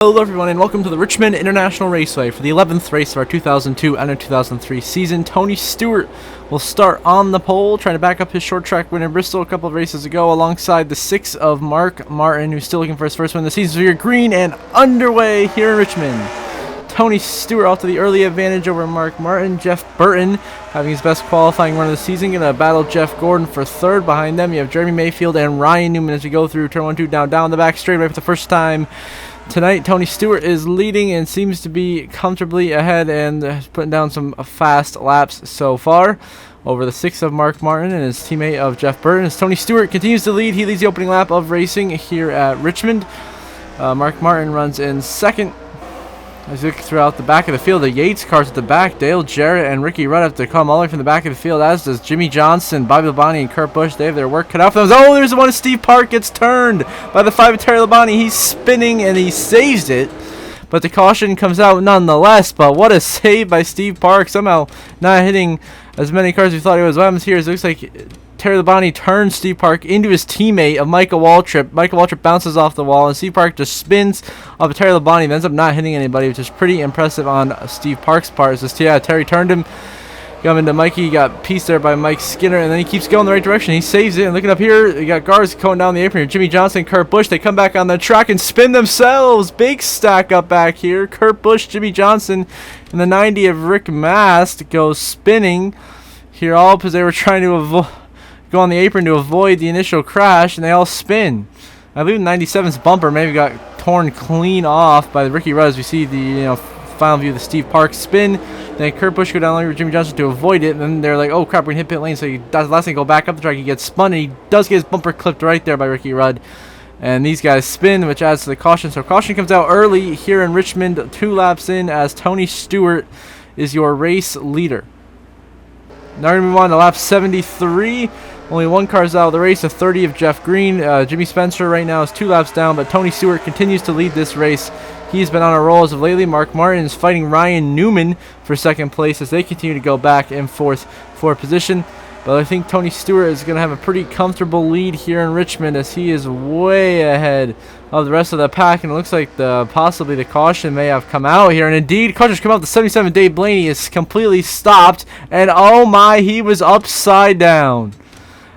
Hello everyone and welcome to the Richmond International Raceway for the 11th race of our 2002 NR2003 season. Tony Stewart will start on the pole, trying to back up his short track win in Bristol a couple of races ago alongside the 6 of Mark Martin, who's still looking for his first win of the season. So you're green and underway here in Richmond. Tony Stewart off to the early advantage over Mark Martin. Jeff Burton having his best qualifying run of the season, going to battle Jeff Gordon for third. Behind them you have Jeremy Mayfield and Ryan Newman as we go through turn 1, 2, down the back straightaway for the first time tonight. Tony Stewart is leading and seems to be comfortably ahead and putting down some fast laps so far over the 6 of Mark Martin and his teammate of Jeff Burton. As Tony Stewart continues to lead, he leads the opening lap of racing here at Richmond. Mark Martin runs in second. As you look throughout the back of the field, the Yates cars at the back, Dale Jarrett and Ricky Rudd have to come all the way from the back of the field, as does Jimmy Johnson, Bobby Labonte, and Kurt Busch. They have their work cut out for them. Oh, there's the one. Steve Park gets turned by the 5 of Terry Labonte. He's spinning and he saves it, but the caution comes out nonetheless. But what a save by Steve Park, somehow not hitting as many cars as we thought he was. What happens here is it looks like Terry Labonte turns Steve Park into his teammate of Michael Waltrip. Michael Waltrip bounces off the wall, and Steve Park just spins off of Terry Labonte and ends up not hitting anybody, which is pretty impressive on Steve Park's part. So Terry turned him, coming to Mikey. He got pieced there by Mike Skinner, and then he keeps going the right direction. He saves it, and looking up here, you got Garza going down the apron here. Jimmy Johnson, Kurt Busch, they come back on the track and spin themselves. Big stack up back here. Kurt Busch, Jimmy Johnson, and the 90 of Rick Mast goes spinning here, all because they were trying to go on the apron to avoid the initial crash, and they all spin. I believe 97's bumper maybe got torn clean off by the Ricky Rudd as we see the final view of the Steve Park spin. Then Kurt Busch go down the lane with Jimmy Johnson to avoid it, and then they're like, oh crap, we're gonna hit pit lane. So he does the last thing, go back up the track. He gets spun, and he does get his bumper clipped right there by Ricky Rudd. And these guys spin, which adds to the caution. So caution comes out early here in Richmond, 2 laps in, as Tony Stewart is your race leader. Now we're going to move on to lap 73. Only 1 car's out of the race, a 30 of Jeff Green. Jimmy Spencer right now is 2 laps down, but Tony Stewart continues to lead this race. He's been on a roll as of lately. Mark Martin is fighting Ryan Newman for second place as they continue to go back and forth for position. But I think Tony Stewart is going to have a pretty comfortable lead here in Richmond, as he is way ahead of the rest of the pack. And it looks like possibly the caution may have come out here. And indeed, caution's come out. The 77 Dave Blaney is completely stopped. And oh my, he was upside down.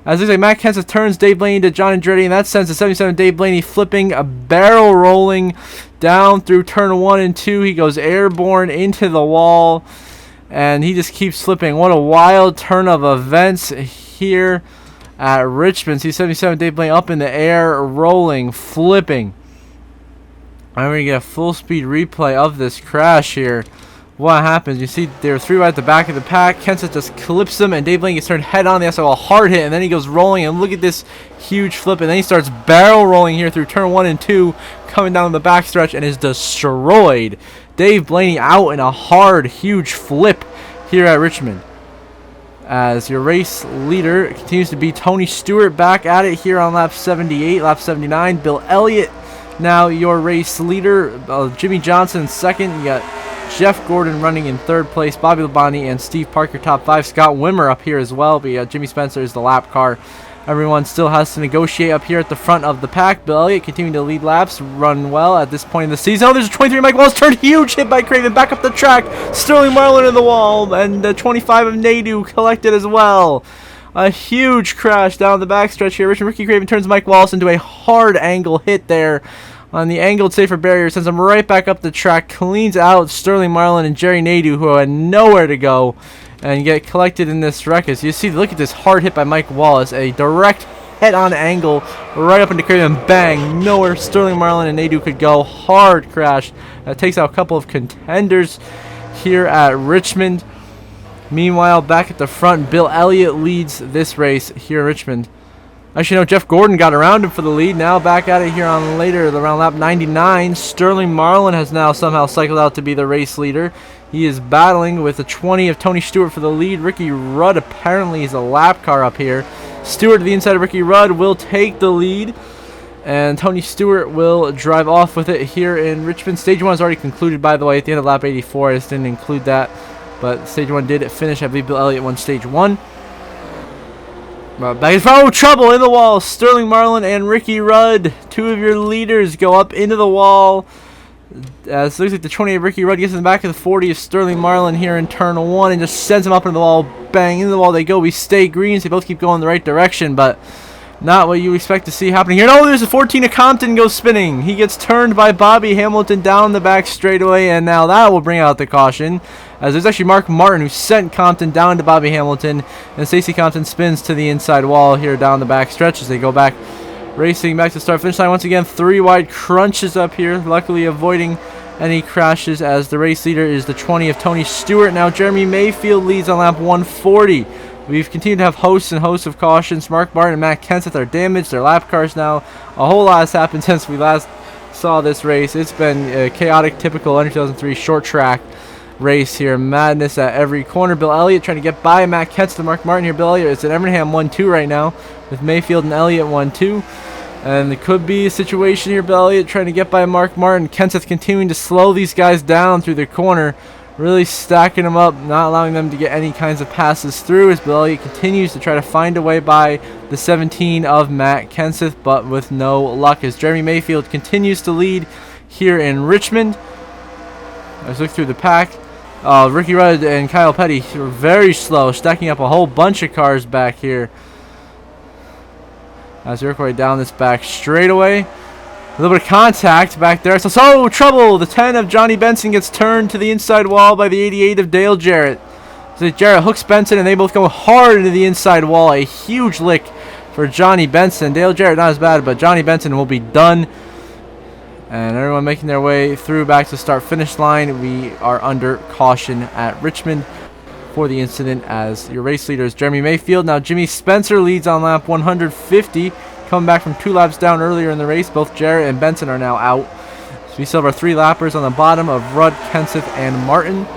As it looks like Matt Kenseth turns Dave Blaney to John Andretti. In that sense, the 77 Dave Blaney flipping, a barrel rolling down through turn 1 and 2. He goes airborne into the wall, and he just keeps flipping. What a wild turn of events here at Richmond. See 77 Dave Blaney up in the air, rolling, flipping. I'm going to get a full speed replay of this crash here. What happens? You see there are 3 right at the back of the pack. Kenseth just clips him, and Dave Blaney gets turned head on. They also have a hard hit, and then he goes rolling, and look at this huge flip, and then he starts barrel rolling here through turn 1 and 2, coming down the backstretch, and is destroyed. Dave Blaney out in a hard, huge flip here at Richmond. As your race leader continues to be Tony Stewart, back at it here on lap 78, lap 79. Bill Elliott now your race leader. Jimmy Johnson second. You got Jeff Gordon running in 3rd place. Bobby Labonte and Steve Parker top 5. Scott Wimmer up here as well. But Jimmy Spencer is the lap car. Everyone still has to negotiate up here at the front of the pack. Bill Elliott continuing to lead laps, run well at this point in the season. Oh, there's a 23 Mike Wallace turned, huge hit by Craven, back up the track. Sterling Marlin in the wall, and the 25 of Nadu collected as well. A huge crash down the backstretch here. Ricky Craven turns Mike Wallace into a hard angle hit there on the angled safer barrier, sends him right back up the track, cleans out Sterling Marlin and Jerry Nadu, who had nowhere to go, and get collected in this wreck. As you see, look at this hard hit by Mike Wallace, a direct head-on angle right up into Craven, bang, nowhere Sterling Marlin and Nadu could go. Hard crash that takes out a couple of contenders here at Richmond. Meanwhile, back at the front, Bill Elliott leads this race here in Richmond. Actually, no, Jeff Gordon got around him for the lead. Now back at it here on later, around lap 99. Sterling Marlin has now somehow cycled out to be the race leader. He is battling with the 20 of Tony Stewart for the lead. Ricky Rudd apparently is a lap car up here. Stewart to the inside of Ricky Rudd will take the lead, and Tony Stewart will drive off with it here in Richmond. Stage 1 is already concluded, by the way, at the end of lap 84. I just didn't include that, but Stage 1 did finish. I believe Bill Elliott won Stage 1. Back in front. Oh, trouble in the wall. Sterling Marlin and Ricky Rudd, 2 of your leaders, go up into the wall. As it looks like the 28 Ricky Rudd gets in the back of the 40 of Sterling Marlin here in turn 1 and just sends him up into the wall. Bang, into the wall they go. We stay green, so they both keep going in the right direction, but not what you expect to see happening here. No, there's a 14 of Compton goes spinning. He gets turned by Bobby Hamilton down the back straightaway, and now that will bring out the caution. As there's actually Mark Martin who sent Compton down to Bobby Hamilton, and Stacey Compton spins to the inside wall here down the back stretch as they go back, racing back to start finish line once again. 3 wide crunches up here, luckily avoiding any crashes as the race leader is the 20 of Tony Stewart. Now Jeremy Mayfield leads on lap 140. We've continued to have hosts and hosts of cautions. Mark Martin and Matt Kenseth are damaged. Their lap cars now. A whole lot has happened since we last saw this race. It's been a chaotic, typical NR2003 short track race here. Madness at every corner. Bill Elliott trying to get by Matt Kenseth and Mark Martin here. Bill Elliott is at Evernham 1-2 right now with Mayfield and Elliott 1-2. And it could be a situation here. Bill Elliott trying to get by Mark Martin. Kenseth continuing to slow these guys down through the corner. Really stacking them up, not allowing them to get any kinds of passes through as Bill Elliott continues to try to find a way by the 17 of Matt Kenseth, but with no luck as Jeremy Mayfield continues to lead here in Richmond. Let's look through the pack. Ricky Rudd and Kyle Petty are very slow, stacking up a whole bunch of cars back here as we work our way down this back straightaway. A little bit of contact back there. So trouble! The 10 of Johnny Benson gets turned to the inside wall by the 88 of Dale Jarrett. So Jarrett hooks Benson and they both go hard into the inside wall. A huge lick for Johnny Benson. Dale Jarrett not as bad, but Johnny Benson will be done. And everyone making their way through back to start finish line. We are under caution at Richmond for the incident as your race leader is Jeremy Mayfield. Now Jimmy Spencer leads on lap 150. Coming back from 2 laps down earlier in the race. Both Jarrett and Benson are now out. So we still have our 3 lappers on the bottom of Rudd, Kenseth, and Martin.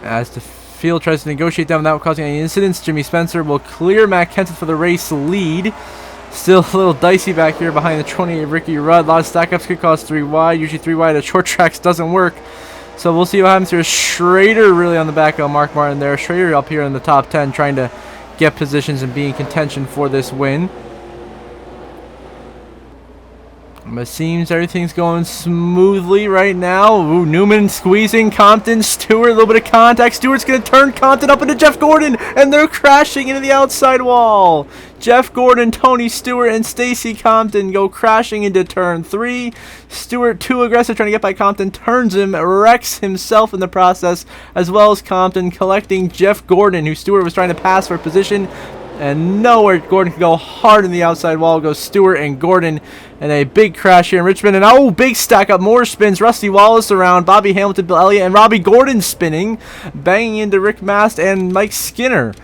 As the field tries to negotiate them without causing any incidents, Jimmy Spencer will clear Matt Kenseth for the race lead. Still a little dicey back here behind the 28 Ricky Rudd. A lot of stack-ups could cause 3 wide. Usually 3 wide at short tracks doesn't work. So we'll see what happens here. Schrader really on the back of Mark Martin there. Schrader up here in the top 10 trying to get positions and be in contention for this win. It seems everything's going smoothly right now. Ooh, Newman squeezing Compton. Stewart, a little bit of contact. Stewart's going to turn Compton up into Jeff Gordon, and they're crashing into the outside wall. Jeff Gordon, Tony Stewart, and Stacey Compton go crashing into turn 3. Stewart, too aggressive, trying to get by Compton, turns him, wrecks himself in the process, as well as Compton collecting Jeff Gordon, who Stewart was trying to pass for position. And nowhere Gordon can go hard in the outside wall. Goes Stewart and Gordon. And a big crash here in Richmond. And oh, big stack up. More spins. Rusty Wallace around. Bobby Hamilton, Bill Elliott, and Robbie Gordon spinning. Banging into Rick Mast and Mike Skinner.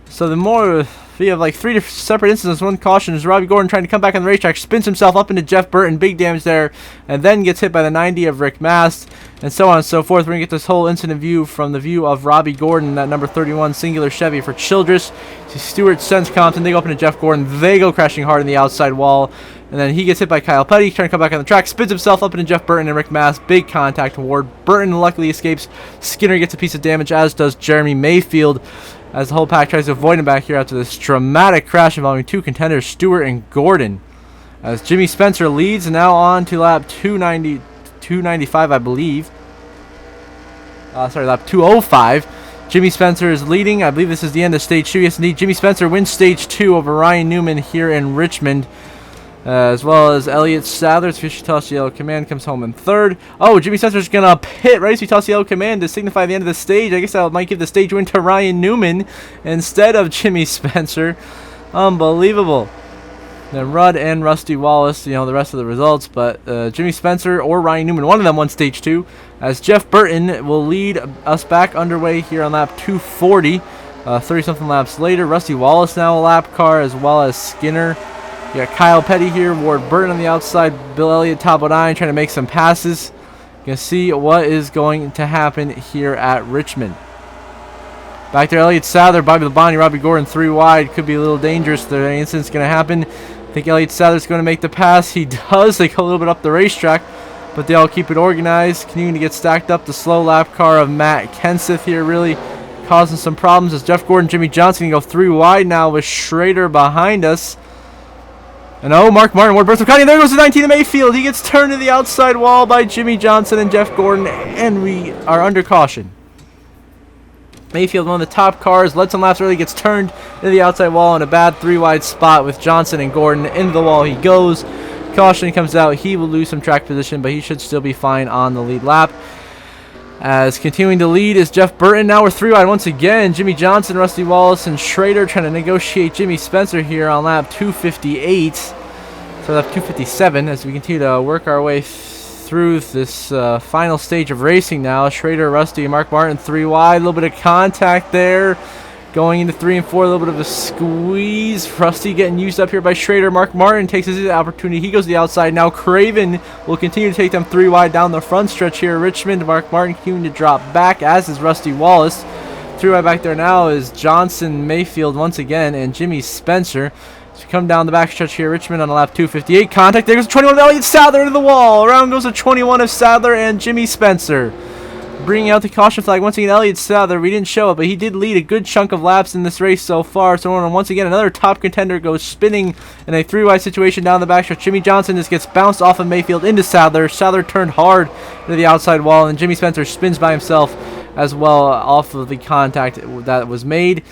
So the more... we have like 3 separate instances. One caution is Robbie Gordon trying to come back on the racetrack. Spins himself up into Jeff Burton. Big damage there. And then gets hit by the 90 of Rick Mast. And so on and so forth. We're going to get this whole incident view from the view of Robbie Gordon. That number 31 singular Chevy for Childress. See Stewart sends Compton. They go up into Jeff Gordon. They go crashing hard in the outside wall. And then he gets hit by Kyle Petty. Trying to come back on the track. Spins himself up into Jeff Burton and Rick Mast. Big contact toward Burton. Luckily escapes. Skinner gets a piece of damage, as does Jeremy Mayfield, as the whole pack tries to avoid him back here after this dramatic crash involving 2 contenders, Stewart and Gordon. As Jimmy Spencer leads now on to lap 295, I believe. Lap 205. Jimmy Spencer is leading. I believe this is the end of stage 2. Yes, indeed. Jimmy Spencer wins stage 2 over Ryan Newman here in Richmond. As well as Elliott Sadler's Fishy Toss Yellow Command comes home in 3rd. Oh, Jimmy Spencer's going to pit right as he tosses Yellow Command to signify the end of the stage. I guess that might give the stage win to Ryan Newman instead of Jimmy Spencer. Unbelievable. Then Rudd and Rusty Wallace, the rest of the results. But Jimmy Spencer or Ryan Newman, one of them won stage 2. As Jeff Burton will lead us back underway here on lap 240. 30-something laps later. Rusty Wallace now a lap car, as well as Skinner. You got Kyle Petty here, Ward Burton on the outside, Bill Elliott top of 9 trying to make some passes. You can see what is going to happen here at Richmond. Back there, Elliott Sadler, Bobby Labonte, Robbie Gordon 3 wide. Could be a little dangerous. The incident's going to happen. I think Elliott Sadler's going to make the pass. He does. They go a little bit up the racetrack, but they all keep it organized. Continuing to get stacked up. The slow lap car of Matt Kenseth here really causing some problems as Jeff Gordon, Jimmy Johnson can go 3 wide now with Schrader behind us. And oh, Mark Martin, Ward Burns, there goes the 19 to Mayfield. He gets turned to the outside wall by Jimmy Johnson and Jeff Gordon, and we are under caution. Mayfield, one of the top cars, led some laps early, gets turned to the outside wall in a bad 3-wide spot with Johnson and Gordon. Into the wall he goes. Caution comes out. He will lose some track position, but he should still be fine on the lead lap. As continuing to lead is Jeff Burton. Now we're 3-wide once again. Jimmy Johnson, Rusty Wallace, and Schrader trying to negotiate Jimmy Spencer here on lap 258. So lap 257 as we continue to work our way through this final stage of racing now. Schrader, Rusty, and Mark Martin 3-wide. A little bit of contact there. Going into 3 and 4, a little bit of a squeeze. Rusty getting used up here by Schrader. Mark Martin takes his opportunity. He goes to the outside. Now Craven will continue to take them 3-wide down the front stretch here. Richmond, Mark Martin continuing to drop back, as is Rusty Wallace. 3-wide back there now is Johnson, Mayfield once again, and Jimmy Spencer. So come down the back stretch here. Richmond on the lap 258. Contact. There goes 21 of Elliott Sadler to the wall. Around goes the 21 of Sadler and Jimmy Spencer. Bringing out the caution flag once again, Elliott Sadler. We didn't show it, but he did lead a good chunk of laps in this race so far. So once again, another top contender goes spinning in a 3-wide situation down the backstretch. Jimmy Johnson just gets bounced off of Mayfield into Sadler. Sadler turned hard to the outside wall, and Jimmy Spencer spins by himself as well off of the contact that was made.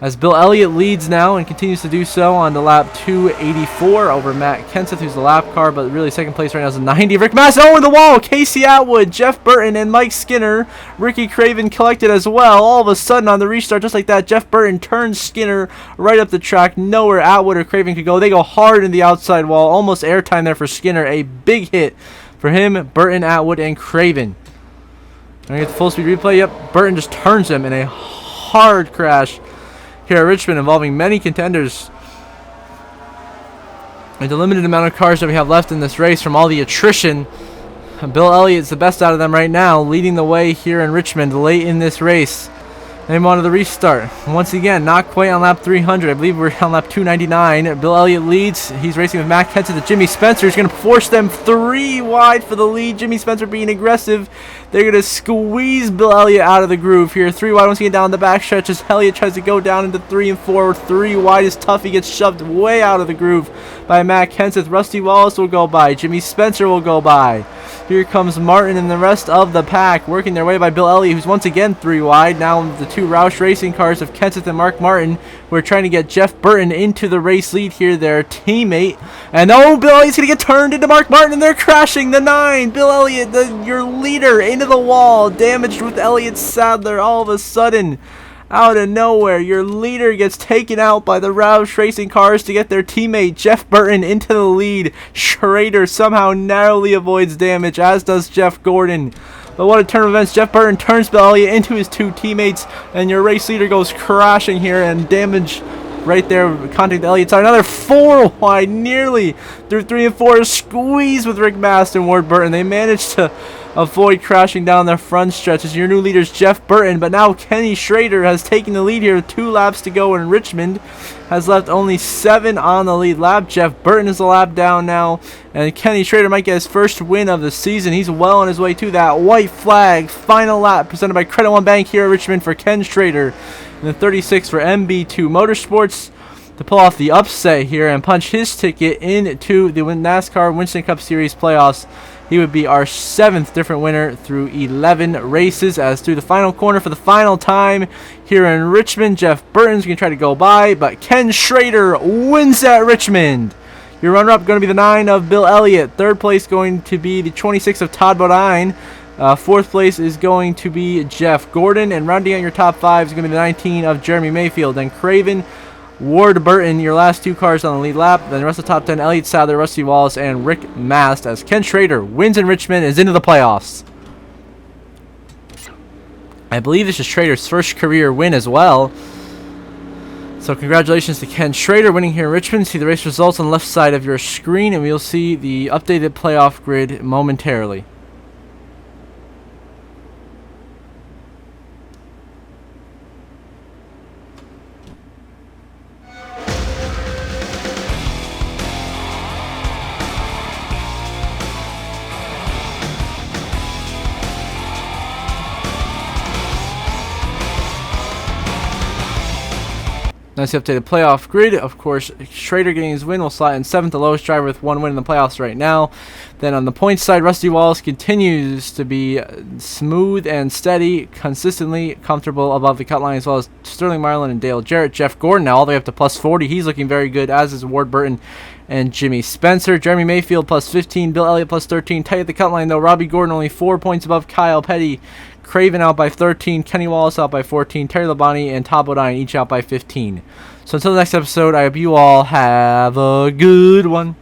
As Bill Elliott leads now and continues to do so on the lap 284 over Matt Kenseth, who's the lap car, but really second place right now is a 90. Rick Masson over the wall. Casey Atwood, Jeff Burton, and Mike Skinner. Ricky Craven collected as well. All of a sudden on the restart, just like that, Jeff Burton turns Skinner right up the track. Nowhere Atwood or Craven could go. They go hard in the outside wall. Almost airtime there for Skinner. A big hit for him, Burton, Atwood, and Craven. Can I get the full speed replay? Yep, Burton just turns him in a hard crash here at Richmond, involving many contenders. And the limited amount of cars that we have left in this race from all the attrition, Bill Elliott's the best out of them right now, leading the way here in Richmond late in this race. Then on to the restart. Once again, not quite on lap 300. I believe we're on lap 299. Bill Elliott leads. He's racing with Matt Kenseth to Jimmy Spencer. He's going to force them 3-wide for the lead. Jimmy Spencer being aggressive. They're going to squeeze Bill Elliott out of the groove here. 3-wide once again down the backstretch as Elliott tries to go down into 3 and 4. 3-wide is tough. He gets shoved way out of the groove by Matt Kenseth. Rusty Wallace will go by. Jimmy Spencer will go by. Here comes Martin and the rest of the pack working their way by Bill Elliott, who's once again 3-wide. Now the two Roush Racing cars of Kenseth and Mark Martin, who are trying to get Jeff Burton into the race lead here, their teammate. And oh, Bill Elliott's going to get turned into Mark Martin, and they're crashing the 9. Bill Elliott, your leader, into the wall, damaged with Elliott Sadler all of a sudden. Out of nowhere, your leader gets taken out by the Roush Racing cars to get their teammate Jeff Burton into the lead. Schrader somehow narrowly avoids damage, as does Jeff Gordon. But what a turn of events. Jeff Burton turns Bill Elliott into his two teammates, and your race leader goes crashing here, and damage right there. Contact Elliott's side. Another 4-wide, nearly through 3 and 4. Squeeze with Rick Mast and Ward Burton. They managed to avoid crashing down their front stretches. Your new leader's Jeff Burton, but now Kenny Schrader has taken the lead here with 2 laps to go, and Richmond has left only 7 on the lead lap. Jeff Burton is a lap down now, and Kenny Schrader might get his first win of the season. He's well on his way to that white flag. Final lap presented by Credit One Bank here at Richmond for Ken Schrader, and the 36 for MB2 Motorsports to pull off the upset here and punch his ticket into the NASCAR Winston Cup Series playoffs. He would be our 7th different winner through 11 races. As through the final corner for the final time here in Richmond, Jeff Burton's going to try to go by, but Ken Schrader wins at Richmond. Your runner-up going to be the 9 of Bill Elliott. 3rd place going to be the 26 of Todd Bodine. 4th place is going to be Jeff Gordon. And rounding out your top 5 is going to be the 19 of Jeremy Mayfield. And Craven, Ward Burton, your last 2 cars on the lead lap. Then the rest of the top 10, Elliott Sadler, Rusty Wallace, and Rick Mast, as Ken Schrader wins in Richmond and is into the playoffs. I believe this is Schrader's first career win as well. So congratulations to Ken Schrader winning here in Richmond. See the race results on the left side of your screen, and we'll see the updated playoff grid momentarily. Nice updated playoff grid. Of course, Schrader getting his win will slot in 7th, the lowest driver with 1 win in the playoffs right now. Then on the points side, Rusty Wallace continues to be smooth and steady, consistently comfortable above the cut line, as well as Sterling Marlin and Dale Jarrett. Jeff Gordon now all the way up to plus 40. He's looking very good, as is Ward Burton and Jimmy Spencer. Jeremy Mayfield plus 15. Bill Elliott plus 13. Tight at the cut line, though. Robbie Gordon only 4 points above Kyle Petty. Craven out by 13, Kenny Wallace out by 14, Terry Labonte and Todd Bodine each out by 15. So until the next episode, I hope you all have a good one.